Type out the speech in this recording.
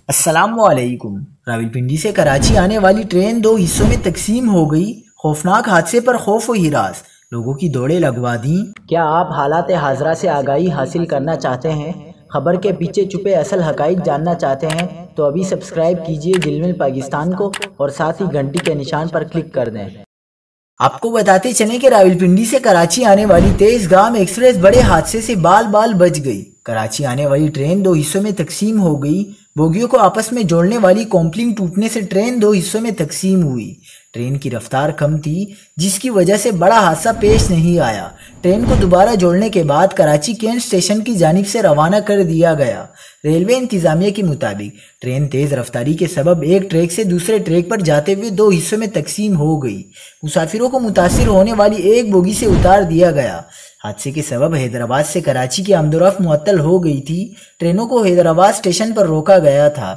السلام علیکم۔ راولپنڈی سے کراچی آنے والی ٹرین دو حصوں میں تقسیم ہو گئی۔ خوفناک حادثے پر خوف و ہراس، لوگوں کی دوڑیں لگوا دیں۔ کیا آپ حالات حاضرہ سے آگاہی حاصل کرنا چاہتے ہیں؟ خبر کے پیچھے چھپے اصل حقائق جاننا چاہتے ہیں تو ابھی سبسکرائب کیجئے جلمل پاکستان کو اور ساتھ ہی گھنٹی کے نشان پر کلک کر دیں۔ آپ کو بتاتے چلیں کہ راولپنڈی سے کراچی آنے والی تیز گام ایکسپریس بڑے حادثے سے بال بال بچ گئی۔ کراچی آنے والی ٹرین دو حصوں میں تقسیم ہو گئی۔ بوگیوں کو آپس میں جوڑنے والی کوپلنگ ٹوٹنے سے ٹرین دو حصوں میں تقسیم ہوئی۔ ٹرین کی رفتار کم تھی جس کی وجہ سے بڑا حادثہ پیش نہیں آیا۔ ٹرین کو دوبارہ جوڑنے کے بعد کراچی کینٹ اسٹیشن کی جانب سے روانہ کر دیا گیا۔ ریلوے انتظامیہ کے مطابق ٹرین تیز رفتاری کے سبب ایک ٹریک سے دوسرے ٹریک پر جاتے ہوئے دو حصوں میں تقسیم ہو گئی۔ مسافروں کو متاثر ہونے والی ایک بوگی سے اتار دیا گیا۔ حادثے کے سبب حیدرآباد سے کراچی کی آمد و رفت معطل ہو گئی تھی۔ ٹرینوں کو حیدرآباد اسٹیشن پر روکا گیا تھا۔